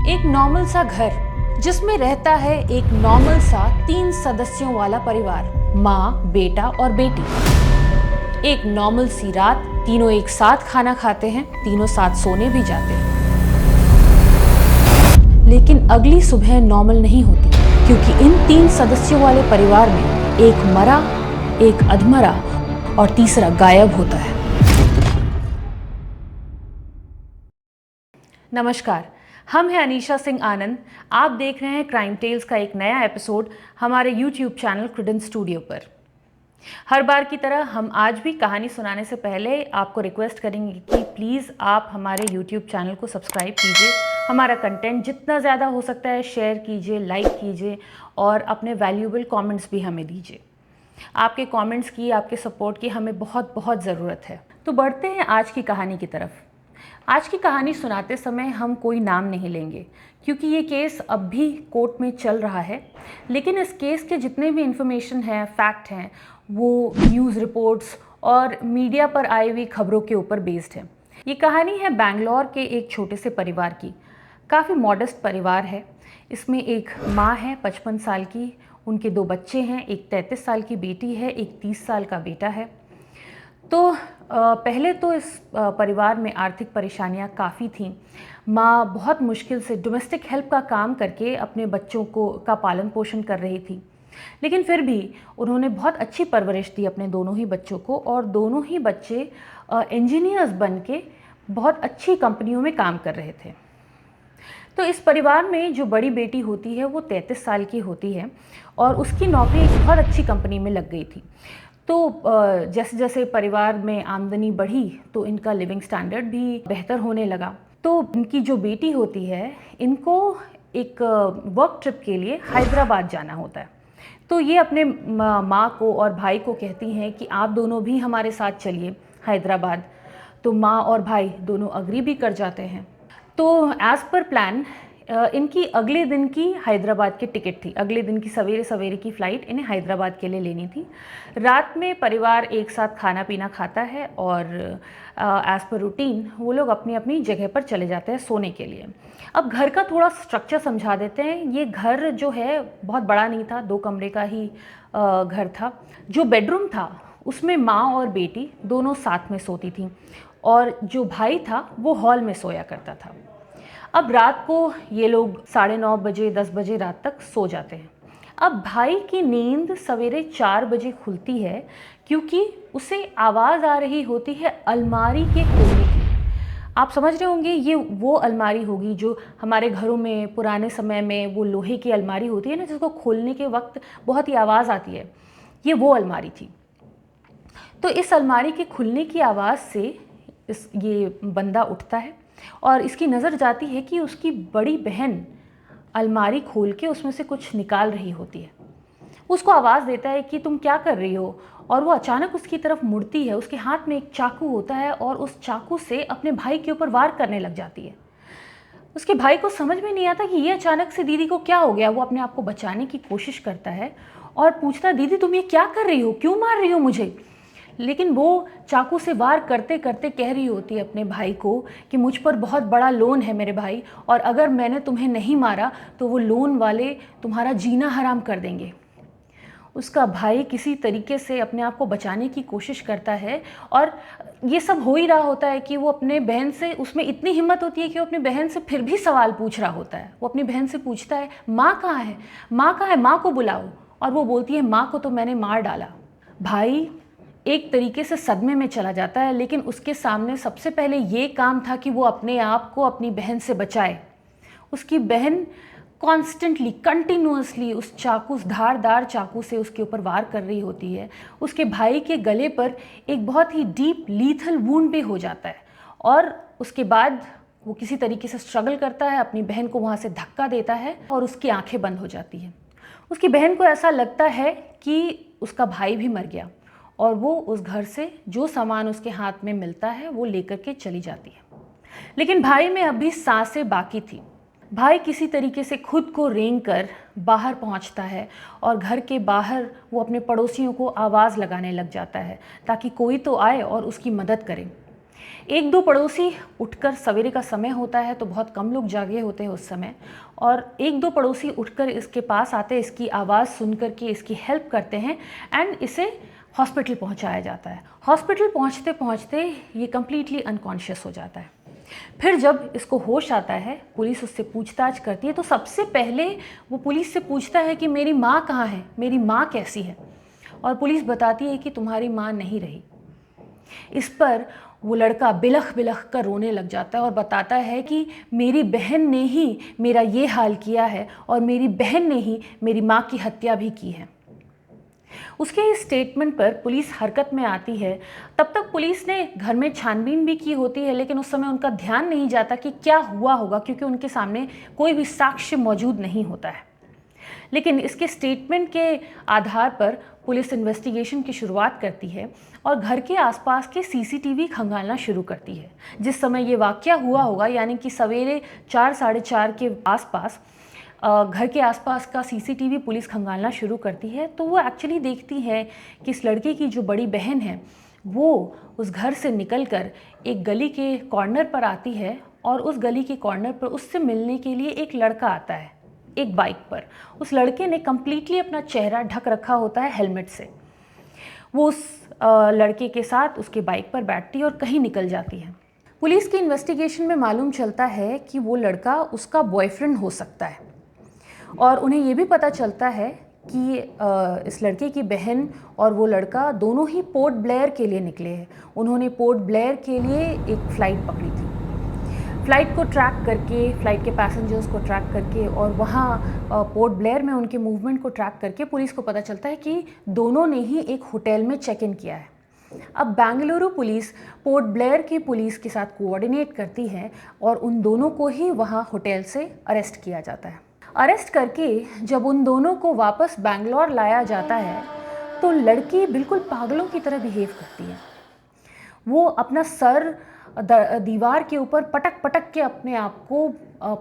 एक नॉर्मल सा घर जिसमें रहता है एक नॉर्मल सा 3 सदस्यों वाला परिवार, माँ, बेटा और बेटी। एक नॉर्मल सी रात, तीनों एक साथ खाना खाते हैं, तीनों साथ सोने भी जाते हैं। लेकिन अगली सुबह नॉर्मल नहीं होती, क्योंकि इन 3 सदस्यों वाले परिवार में एक मरा, एक अधमरा और तीसरा गायब होता है। नमस्कार, हम हैं अनीशा सिंह आनंद। आप देख रहे हैं क्राइम टेल्स का एक नया एपिसोड हमारे यूट्यूब चैनल क्रेडेंस स्टूडियो पर। हर बार की तरह हम आज भी कहानी सुनाने से पहले आपको रिक्वेस्ट करेंगे कि प्लीज़ आप हमारे यूट्यूब चैनल को सब्सक्राइब कीजिए, हमारा कंटेंट जितना ज़्यादा हो सकता है शेयर कीजिए, लाइक कीजिए और अपने वैल्यूएबल कमेंट्स भी हमें दीजिए। आपके कमेंट्स की, आपके सपोर्ट की हमें बहुत बहुत ज़रूरत है। तो बढ़ते हैं आज की कहानी की तरफ। आज की कहानी सुनाते समय हम कोई नाम नहीं लेंगे, क्योंकि ये केस अब भी कोर्ट में चल रहा है। लेकिन इस केस के जितने भी इंफॉर्मेशन हैं, फैक्ट हैं, वो न्यूज़ रिपोर्ट्स और मीडिया पर आई हुई खबरों के ऊपर बेस्ड है। ये कहानी है बैंगलोर के एक छोटे से परिवार की। काफ़ी मॉडेस्ट परिवार है। इसमें एक माँ है 55 साल की, उनके 2 बच्चे हैं, एक 33 साल की बेटी है, एक 30 साल का बेटा है। तो पहले तो इस परिवार में आर्थिक परेशानियां काफ़ी थीं। माँ बहुत मुश्किल से डोमेस्टिक हेल्प का काम करके अपने बच्चों का पालन पोषण कर रही थी। लेकिन फिर भी उन्होंने बहुत अच्छी परवरिश दी अपने दोनों ही बच्चों को, और दोनों ही बच्चे इंजीनियर्स बन के बहुत अच्छी कंपनियों में काम कर रहे थे। तो इस परिवार में जो बड़ी बेटी होती है वो 33 साल की होती है और उसकी नौकरी एक बहुत अच्छी कंपनी में लग गई थी। तो जैसे जैसे परिवार में आमदनी बढ़ी तो इनका लिविंग स्टैंडर्ड भी बेहतर होने लगा। तो इनकी जो बेटी होती है, इनको एक वर्क ट्रिप के लिए हैदराबाद जाना होता है। तो ये अपने माँ को और भाई को कहती हैं कि आप दोनों भी हमारे साथ चलिए हैदराबाद। तो माँ और भाई दोनों अग्री भी कर जाते हैं। तो एज़ पर प्लान इनकी अगले दिन की हैदराबाद की टिकट थी। अगले दिन की सवेरे सवेरे की फ़्लाइट इन्हें हैदराबाद के लिए लेनी थी। रात में परिवार एक साथ खाना पीना खाता है और एज़ पर रूटीन वो लोग अपनी अपनी जगह पर चले जाते हैं सोने के लिए। अब घर का थोड़ा स्ट्रक्चर समझा देते हैं। ये घर जो है बहुत बड़ा नहीं था, 2 कमरे का ही घर था। जो बेडरूम था उसमें माँ और बेटी दोनों साथ में सोती थीं और जो भाई था वो हॉल में सोया करता था। अब रात को ये लोग 9:30 बजे 10 बजे रात तक सो जाते हैं। अब भाई की नींद सवेरे 4 बजे खुलती है, क्योंकि उसे आवाज़ आ रही होती है अलमारी के खोलने की। आप समझ रहे होंगे ये वो अलमारी होगी जो हमारे घरों में पुराने समय में वो लोहे की अलमारी होती है ना, जिसको खोलने के वक्त बहुत ही आवाज़ आती है। ये वो अलमारी थी। तो इस अलमारी के खुलने की आवाज़ से ये बंदा उठता है और इसकी नज़र जाती है कि उसकी बड़ी बहन अलमारी खोल के उसमें से कुछ निकाल रही होती है। उसको आवाज़ देता है कि तुम क्या कर रही हो, और वो अचानक उसकी तरफ मुड़ती है। उसके हाथ में एक चाकू होता है और उस चाकू से अपने भाई के ऊपर वार करने लग जाती है। उसके भाई को समझ में नहीं आता कि ये अचानक से दीदी को क्या हो गया। वो अपने आप को बचाने की कोशिश करता है और पूछता है, दीदी तुम ये क्या कर रही हो, क्यों मार रही हो मुझे। लेकिन वो चाकू से वार करते करते कह रही होती है अपने भाई को कि मुझ पर बहुत बड़ा लोन है मेरे भाई, और अगर मैंने तुम्हें नहीं मारा तो वो लोन वाले तुम्हारा जीना हराम कर देंगे। उसका भाई किसी तरीके से अपने आप को बचाने की कोशिश करता है, और ये सब हो ही रहा होता है कि वो अपने बहन से, उसमें इतनी हिम्मत होती है कि वो अपनी बहन से फिर भी सवाल पूछ रहा होता है। वो अपनी बहन से पूछता है, माँ कहाँ है, माँ कहाँ है, माँ को बुलाओ। और वो बोलती है, माँ को तो मैंने मार डाला। भाई एक तरीके से सदमे में चला जाता है, लेकिन उसके सामने सबसे पहले ये काम था कि वो अपने आप को अपनी बहन से बचाए। उसकी बहन कॉन्स्टेंटली, कंटिन्यूअसली उस चाकू, उस धारदार चाकू से उसके ऊपर वार कर रही होती है। उसके भाई के गले पर एक बहुत ही डीप लीथल वुंड भी हो जाता है, और उसके बाद वो किसी तरीके से स्ट्रगल करता है, अपनी बहन को वहाँ से धक्का देता है और उसकी आंखें बंद हो जाती हैं। उसकी बहन को ऐसा लगता है कि उसका भाई भी मर गया, और वो उस घर से जो सामान उसके हाथ में मिलता है वो लेकर के चली जाती है। लेकिन भाई में अभी सांसें बाकी थी। भाई किसी तरीके से खुद को रेंग कर बाहर पहुंचता है और घर के बाहर वो अपने पड़ोसियों को आवाज़ लगाने लग जाता है ताकि कोई तो आए और उसकी मदद करे। एक दो पड़ोसी उठकर, सवेरे का समय होता है तो बहुत कम लोग जागे होते हैं उस समय, और एक दो पड़ोसी उठकर इसके पास आते हैं, इसकी आवाज़ सुन कर के इसकी हेल्प करते हैं एंड इसे हॉस्पिटल पहुंचाया जाता है। हॉस्पिटल पहुंचते पहुंचते ये कम्प्लीटली अनकॉन्शियस हो जाता है। फिर जब इसको होश आता है, पुलिस उससे पूछताछ करती है, तो सबसे पहले वो पुलिस से पूछता है कि मेरी माँ कहाँ है, मेरी माँ कैसी है, और पुलिस बताती है कि तुम्हारी माँ नहीं रही। इस पर वो लड़का बिलख बिलख कर रोने लग जाता है और बताता है कि मेरी बहन ने ही मेरा ये हाल किया है और मेरी बहन ने ही मेरी माँ की हत्या भी की है। उसके इस स्टेटमेंट पर पुलिस हरकत में आती है। तब तक पुलिस ने घर में छानबीन भी की होती है, लेकिन उस समय उनका ध्यान नहीं जाता कि क्या हुआ होगा, क्योंकि उनके सामने कोई भी साक्ष्य मौजूद नहीं होता है। लेकिन इसके स्टेटमेंट के आधार पर पुलिस इन्वेस्टिगेशन की शुरुआत करती है और घर के आसपास के सीसीटीवी खंगालना शुरू करती है। जिस समय ये वाकया हुआ होगा, यानी कि सवेरे 4 साढ़े 4 के आसपास घर के आसपास का सीसीटीवी पुलिस खंगालना शुरू करती है, तो वो एक्चुअली देखती है कि इस लड़के की जो बड़ी बहन है वो उस घर से निकलकर एक गली के कॉर्नर पर आती है, और उस गली के कॉर्नर पर उससे मिलने के लिए एक लड़का आता है एक बाइक पर। उस लड़के ने कम्प्लीटली अपना चेहरा ढक रखा होता है हेलमेट से। वो उस लड़के के साथ उसके बाइक पर बैठती है और कहीं निकल जाती है। पुलिस की इन्वेस्टिगेशन में मालूम चलता है कि वो लड़का उसका बॉयफ्रेंड हो सकता है, और उन्हें ये भी पता चलता है कि इस लड़के की बहन और वो लड़का दोनों ही पोर्ट ब्लेयर के लिए निकले हैं। उन्होंने पोर्ट ब्लेयर के लिए एक फ़्लाइट पकड़ी थी। फ़्लाइट को ट्रैक करके, फ़्लाइट के पैसेंजर्स को ट्रैक करके और वहाँ पोर्ट ब्लेयर में उनके मूवमेंट को ट्रैक करके पुलिस को पता चलता है कि दोनों ने ही एक होटल में चेक इन किया है। अब बेंगलुरु पुलिस पोर्ट ब्लेयर की पुलिस के साथ कोऑर्डिनेट करती है और उन दोनों को ही वहाँ होटल से अरेस्ट किया जाता है। अरेस्ट करके जब उन दोनों को वापस बैंगलोर लाया जाता है, तो लड़की बिल्कुल पागलों की तरह बिहेव करती है। वो अपना सर दीवार के ऊपर पटक पटक के अपने आप को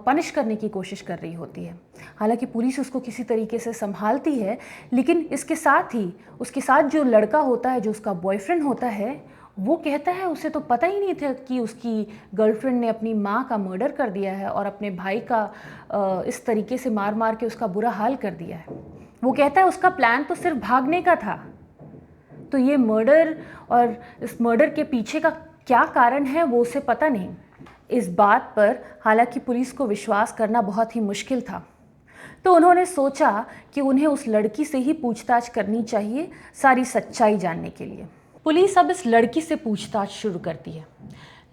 पनिश करने की कोशिश कर रही होती है। हालांकि पुलिस उसको किसी तरीके से संभालती है, लेकिन इसके साथ ही उसके साथ जो लड़का होता है, जो उसका बॉयफ्रेंड होता है, वो कहता है उसे तो पता ही नहीं था कि उसकी गर्लफ्रेंड ने अपनी माँ का मर्डर कर दिया है और अपने भाई का इस तरीके से मार मार के उसका बुरा हाल कर दिया है। वो कहता है उसका प्लान तो सिर्फ भागने का था। तो ये मर्डर और इस मर्डर के पीछे का क्या कारण है वो उसे पता नहीं। इस बात पर हालांकि पुलिस को विश्वास करना बहुत ही मुश्किल था, तो उन्होंने सोचा कि उन्हें उस लड़की से ही पूछताछ करनी चाहिए सारी सच्चाई जानने के लिए। पुलिस अब इस लड़की से पूछताछ शुरू करती है,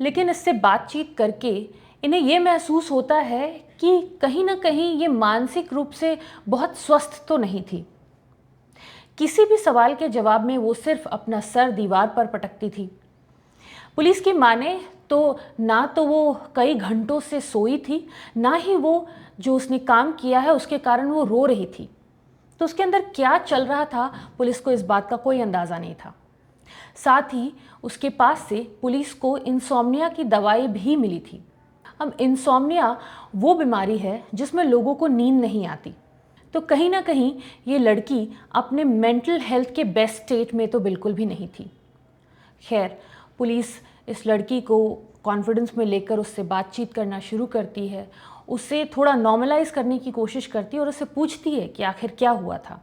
लेकिन इससे बातचीत करके इन्हें ये महसूस होता है कि कहीं ना कहीं ये मानसिक रूप से बहुत स्वस्थ तो नहीं थी। किसी भी सवाल के जवाब में वो सिर्फ अपना सर दीवार पर पटकती थी। पुलिस की माने तो ना तो वो कई घंटों से सोई थी, ना ही वो जो उसने काम किया है उसके कारण वो रो रही थी। तो उसके अंदर क्या चल रहा था, पुलिस को इस बात का कोई अंदाज़ा नहीं था। साथ ही उसके पास से पुलिस को इंसोम्निया की दवाई भी मिली थी। अब इंसोम्निया वो बीमारी है जिसमें लोगों को नींद नहीं आती। तो कहीं ना कहीं ये लड़की अपने मेंटल हेल्थ के बेस्ट स्टेट में तो बिल्कुल भी नहीं थी। खैर, पुलिस इस लड़की को कॉन्फिडेंस में लेकर उससे बातचीत करना शुरू करती है, उसे थोड़ा नॉर्मलाइज करने की कोशिश करती है और उससे पूछती है कि आखिर क्या हुआ था।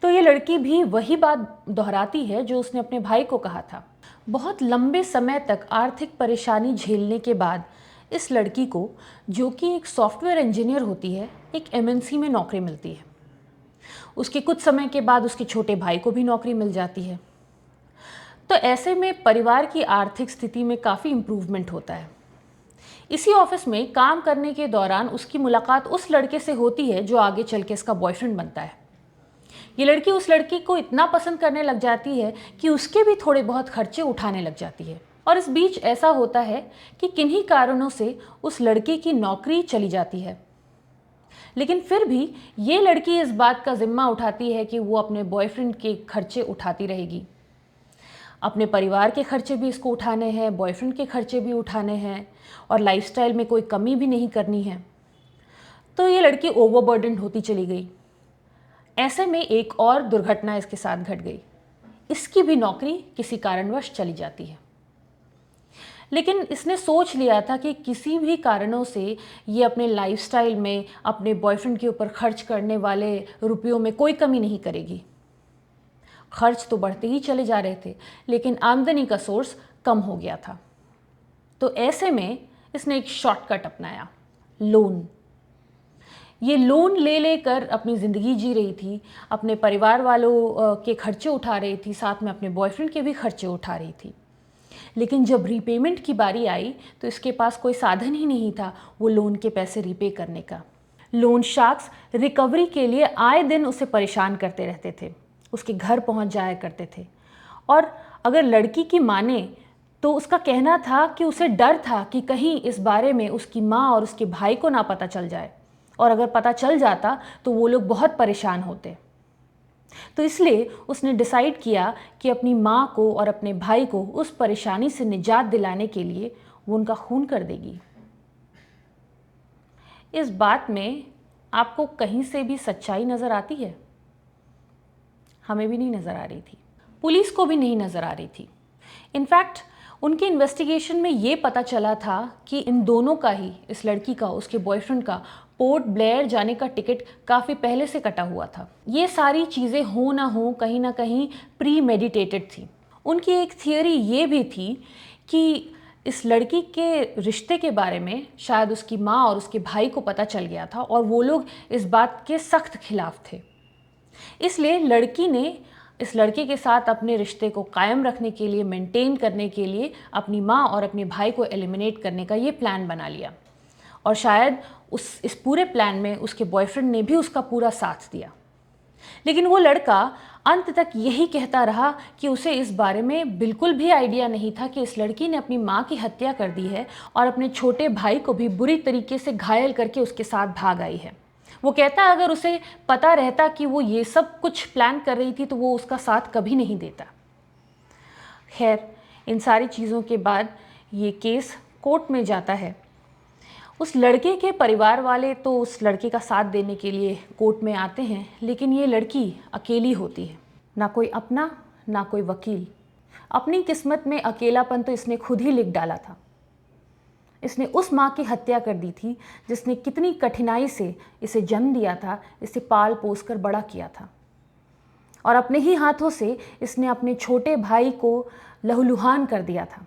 तो ये लड़की भी वही बात दोहराती है जो उसने अपने भाई को कहा था। बहुत लंबे समय तक आर्थिक परेशानी झेलने के बाद इस लड़की को, जो कि एक सॉफ्टवेयर इंजीनियर होती है, एक एमएनसी में नौकरी मिलती है। उसके कुछ समय के बाद उसके छोटे भाई को भी नौकरी मिल जाती है। तो ऐसे में परिवार की आर्थिक स्थिति में काफ़ी इम्प्रूवमेंट होता है। इसी ऑफिस में काम करने के दौरान उसकी मुलाकात उस लड़के से होती है जो आगे चल के इसका बॉयफ्रेंड बनता है। ये लड़की उस लड़की को इतना पसंद करने लग जाती है कि उसके भी थोड़े बहुत खर्चे उठाने लग जाती है। और इस बीच ऐसा होता है कि किन्हीं कारणों से उस लड़के की नौकरी चली जाती है, लेकिन फिर भी ये लड़की इस बात का जिम्मा उठाती है कि वो अपने बॉयफ्रेंड के खर्चे उठाती रहेगी। अपने परिवार के खर्चे भी इसको उठाने हैं, बॉयफ्रेंड के खर्चे भी उठाने हैं, और लाइफस्टाइल में कोई कमी भी नहीं करनी है। तो ये लड़की ओवरबर्डन होती चली गई। ऐसे में एक और दुर्घटना इसके साथ घट गई। इसकी भी नौकरी किसी कारणवश चली जाती है। लेकिन इसने सोच लिया था कि किसी भी कारणों से ये अपने लाइफस्टाइल में अपने बॉयफ्रेंड के ऊपर खर्च करने वाले रुपयों में कोई कमी नहीं करेगी। खर्च तो बढ़ते ही चले जा रहे थे, लेकिन आमदनी का सोर्स कम हो गया था। तो ऐसे में इसने एक शॉर्टकट अपनाया, लोन। ये लोन ले लेकर अपनी ज़िंदगी जी रही थी, अपने परिवार वालों के खर्चे उठा रही थी, साथ में अपने बॉयफ्रेंड के भी खर्चे उठा रही थी। लेकिन जब रीपेमेंट की बारी आई तो इसके पास कोई साधन ही नहीं था वो लोन के पैसे रीपे करने का। लोन शार्क्स रिकवरी के लिए आए दिन उसे परेशान करते रहते थे, उसके घर पहुंच जाया करते थे। और अगर लड़की की माने तो उसका कहना था कि उसे डर था कि कहीं इस बारे में उसकी माँ और उसके भाई को ना पता चल जाए, और अगर पता चल जाता तो वो लोग बहुत परेशान होते। तो इसलिए उसने डिसाइड किया कि अपनी माँ को और अपने भाई को उस परेशानी से निजात दिलाने के लिए वो उनका खून कर देगी। इस बात में आपको कहीं से भी सच्चाई नज़र आती है? हमें भी नहीं नज़र आ रही थी, पुलिस को भी नहीं नज़र आ रही थी। इनफैक्ट उनके इन्वेस्टिगेशन में ये पता चला था कि इन दोनों का ही, इस लड़की का, उसके बॉयफ्रेंड का, पोर्ट ब्लेयर जाने का टिकट काफ़ी पहले से कटा हुआ था। ये सारी चीज़ें हो ना हो कहीं ना कहीं प्री मेडिटेटेड थी। उनकी एक थियोरी ये भी थी कि इस लड़की के रिश्ते के बारे में शायद उसकी माँ और उसके भाई को पता चल गया था और वो लोग इस बात के सख्त खिलाफ थे। इसलिए लड़की ने इस लड़के के साथ अपने रिश्ते को कायम रखने के लिए, मेंटेन करने के लिए अपनी माँ और अपने भाई को एलिमिनेट करने का ये प्लान बना लिया। और शायद इस पूरे प्लान में उसके बॉयफ्रेंड ने भी उसका पूरा साथ दिया। लेकिन वो लड़का अंत तक यही कहता रहा कि उसे इस बारे में बिल्कुल भी आइडिया नहीं था कि इस लड़की ने अपनी माँ की हत्या कर दी है और अपने छोटे भाई को भी बुरी तरीके से घायल करके उसके साथ भाग आई है। वो कहता अगर उसे पता रहता कि वो ये सब कुछ प्लान कर रही थी तो वो उसका साथ कभी नहीं देता। खैर, इन सारी चीज़ों के बाद ये केस कोर्ट में जाता है। उस लड़के के परिवार वाले तो उस लड़के का साथ देने के लिए कोर्ट में आते हैं, लेकिन ये लड़की अकेली होती है, ना कोई अपना ना कोई वकील। अपनी किस्मत में अकेलापन तो इसने खुद ही लिख डाला था। इसने उस माँ की हत्या कर दी थी जिसने कितनी कठिनाई से इसे जन्म दिया था, इसे पाल पोस कर बड़ा किया था, और अपने ही हाथों से इसने अपने छोटे भाई को लहूलुहान कर दिया था,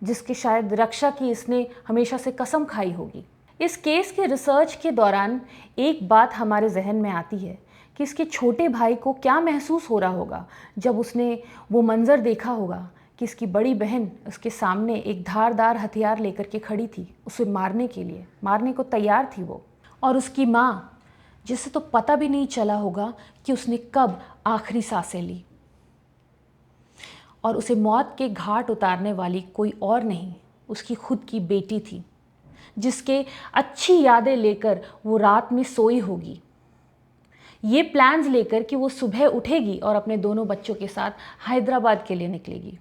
जिसके शायद रक्षा की इसने हमेशा से कसम खाई होगी। इस केस के रिसर्च के दौरान एक बात हमारे जहन में आती है कि इसके छोटे भाई को क्या महसूस हो रहा होगा जब उसने वो मंज़र देखा होगा कि इसकी बड़ी बहन उसके सामने एक धारदार हथियार लेकर के खड़ी थी, उसे मारने के लिए, मारने को तैयार थी वो, और उसकी माँ जिसे तो पता भी नहीं चला होगा कि उसने कब आखिरी सांसें ली, और उसे मौत के घाट उतारने वाली कोई और नहीं, उसकी खुद की बेटी थी, जिसके अच्छी यादें लेकर वो रात में सोई होगी, ये प्लान्स लेकर कि वो सुबह उठेगी और अपने दोनों बच्चों के साथ हैदराबाद के लिए निकलेगी।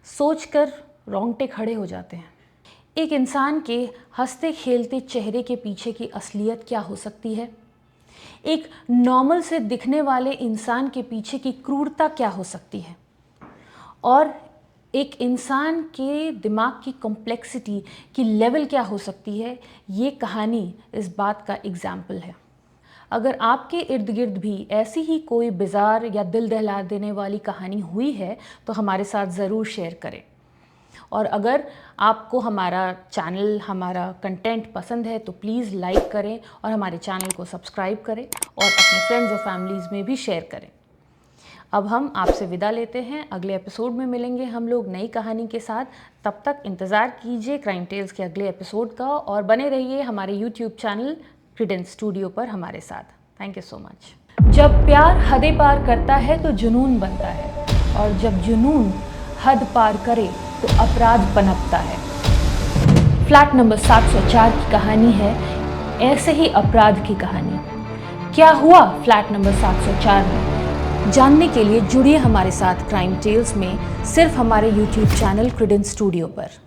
सोचकर रोंगटे खड़े हो जाते हैं। एक इंसान के हंसते खेलते चेहरे के पीछे की असलियत क्या हो सकती है? एक नॉर्मल से दिखने वाले इंसान के पीछे की क्रूरता क्या हो सकती है? और एक इंसान के दिमाग की कॉम्प्लेक्सिटी की लेवल क्या हो सकती है? ये कहानी इस बात का एग्जाम्पल है। अगर आपके इर्द गिर्द भी ऐसी ही कोई बिज़ार या दिल दहला देने वाली कहानी हुई है तो हमारे साथ ज़रूर शेयर करें। और अगर आपको हमारा चैनल, हमारा कंटेंट पसंद है तो प्लीज़ लाइक करें और हमारे चैनल को सब्सक्राइब करें और अपने फ्रेंड्स और फैमिलीज़ में भी शेयर करें। अब हम आपसे विदा लेते हैं, अगले एपिसोड में मिलेंगे हम लोग नई कहानी के साथ। तब तक इंतज़ार कीजिए क्राइम टेल्स के अगले एपिसोड का और बने रहिए हमारे यूट्यूब चैनल क्रिडेंस स्टूडियो पर हमारे साथ। Thank you so much. जब प्यार हदें पार करता है तो जुनून बनता है, और जब जुनून हद पार करे तो अपराध पनपता है। फ्लैट नंबर 704 की कहानी है ऐसे ही अपराध की कहानी। क्या हुआ फ्लैट नंबर 704 में, जानने के लिए जुड़िए हमारे साथ क्राइम टेल्स में, सिर्फ हमारे यूट्यूब चैनल क्रिडेंस स्टूडियो पर।